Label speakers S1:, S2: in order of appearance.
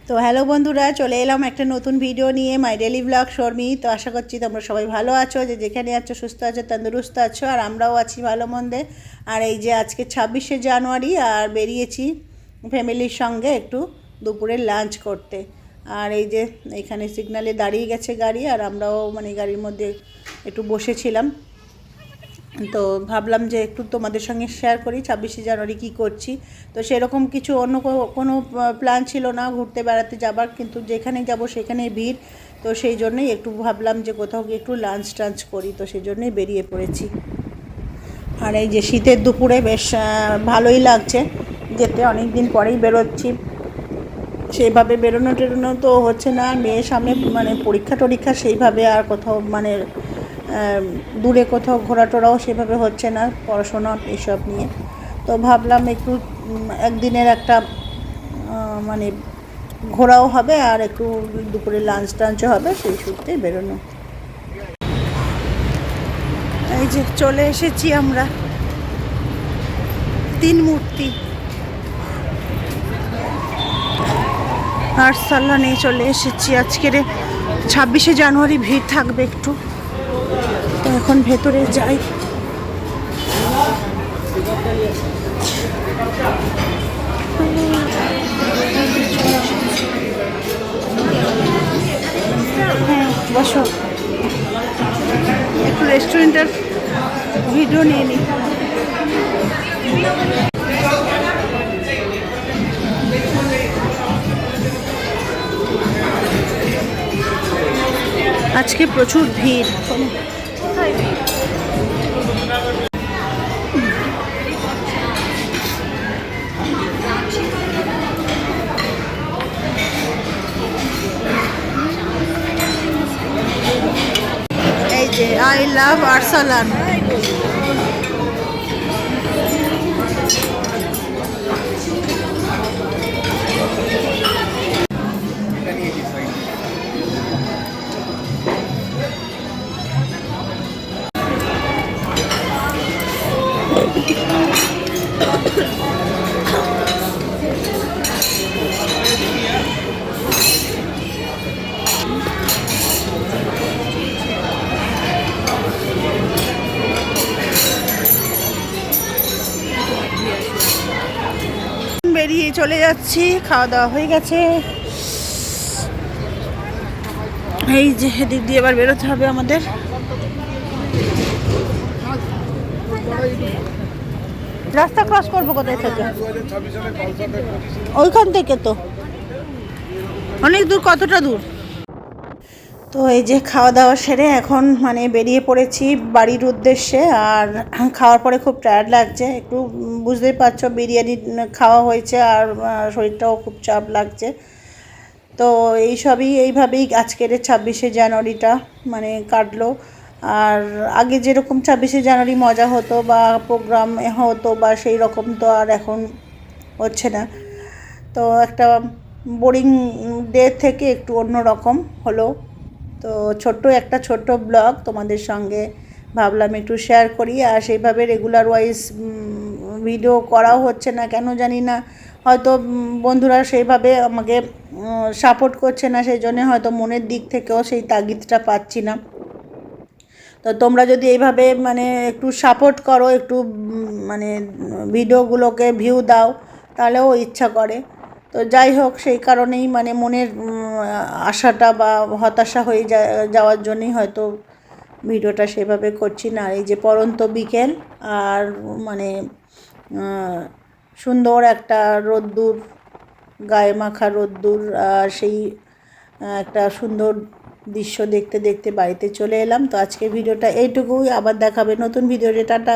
S1: তো হ্যালো বন্ধুরা, চলে এলাম একটা নতুন ভিডিও নিয়ে মাই ডেলি ব্লগ শর্মি। তো আশা করছি তোমরা সবাই ভালো আছো, যে যেখানে আছো সুস্থ আছো, তন্দুরুস্ত আছো, আর আমরাও আছি ভালো মন্দে। আর এই যে আজকে 26শে জানুয়ারি, আর বেরিয়েছি ফ্যামিলির সঙ্গে একটু দুপুরের লাঞ্চ করতে। আর এই যে এখানে সিগনালে দাঁড়িয়ে গেছে গাড়ি, আর আমরাও মানে গাড়ির মধ্যে একটু বসেছিলাম। তো ভাবলাম যে একটু তোমাদের সঙ্গে শেয়ার করি 26শে জানুয়ারি কী করছি। তো সেরকম কিছু অন্য কোনো প্ল্যান ছিল না ঘুরতে বেড়াতে যাবার, কিন্তু যেখানে যাব সেখানেই ভিড়। তো সেই জন্যই একটু ভাবলাম যে কোথাও গিয়ে একটু লাঞ্চ টাঞ্চ করি, তো সেই জন্যই বেরিয়ে পড়েছি। আর এই যে শীতের দুপুরে বেশ ভালোই লাগছে যেতে, অনেক দিন পরেই বেরোচ্ছি। সেইভাবে বেরোনো টেরোনো তো হচ্ছে না, মেয়ের সামনে মানে পরীক্ষা টরীক্ষা, সেইভাবে আর কোথাও মানে দূরে কোথাও ঘোরা টোরাও সেভাবে হচ্ছে না, পড়াশোনা এসব নিয়ে। তো ভাবলাম একটু একদিনের একটা মানে ঘোরাও হবে, আর একটু দুপুরে লাঞ্চ টাঞ্চও হবে, সেই সূত্রে বেরোনো। এই যে চলে এসেছি আমরা তিন মূর্তি আরসালা নিয়ে চলে এসেছি। আজকের 26শে জানুয়ারি ভিড় থাকবে একটু, তো এখন ভেতরে যাই। হ্যাঁ বসো, একটু রেস্টুরেন্টের ভিডিও নিয়ে নিই। আজকে প্রচুর ভিড়। এই যে আই লাভ আরসালান। বেরিয়ে চলে যাচ্ছি, খাওয়া দাওয়া হয়ে গেছে। এই যে এদিক দিয়ে এবার বেরোতে হবে আমাদের। রাস্তা ক্রস করবো কোথায় থেকে? ওইখান থেকে তো অনেক দূর। কতটা দূর? তো এই যে খাওয়া দাওয়া সেরে এখন মানে বেরিয়ে পড়েছি বাড়ির উদ্দেশ্যে। আর খাওয়ার পরে খুব টায়ার্ড লাগছে একটু, বুঝতেই পারছো, বিরিয়ানি খাওয়া হয়েছে, আর শরীরটাও খুব চাপ লাগছে। তো এইভাবেই আজকের 26শে জানুয়ারিটা মানে কাটলো। আর আগে যেরকম 26শে জানুয়ারি মজা হতো বা প্রোগ্রাম হতো বা সেই রকম তো আর এখন হচ্ছে না। তো একটা বোরিং ডে থেকে একটু অন্য রকম হলো। তো ছোট্ট ব্লগ তোমাদের সঙ্গে ভাবলাম একটু শেয়ার করি। আর সেইভাবে রেগুলার ওয়াইজ ভিডিও করাও হচ্ছে না, কেন জানি না। হয়তো বন্ধুরা সেইভাবে আমাকে সাপোর্ট করছে না, সেই জন্য হয়তো মনের দিক থেকেও সেই তাগিদটা পাচ্ছি না। তো তোমরা যদি এইভাবে মানে একটু সাপোর্ট করো, একটু মানে ভিডিওগুলোকে ভিউ দাও, তাহলেও ইচ্ছা করে। তো যাই হোক, সেই কারণেই মানে মনের আশাটা বা হতাশা হয়ে যাওয়ার জন্যই হয়তো ভিডিওটা সেভাবে করছি না। আর এই যে পড়ন্ত বিকেল, আর মানে সুন্দর একটা রোদ্দুর, গায়ে মাখা রোদ্দুর, সেই একটা সুন্দর দৃশ্য দেখতে দেখতে বাড়িতে চলে এলাম। তো আজকের ভিডিওটা এইটুকুই, আবার দেখাবে নতুন ভিডিও। টাটা।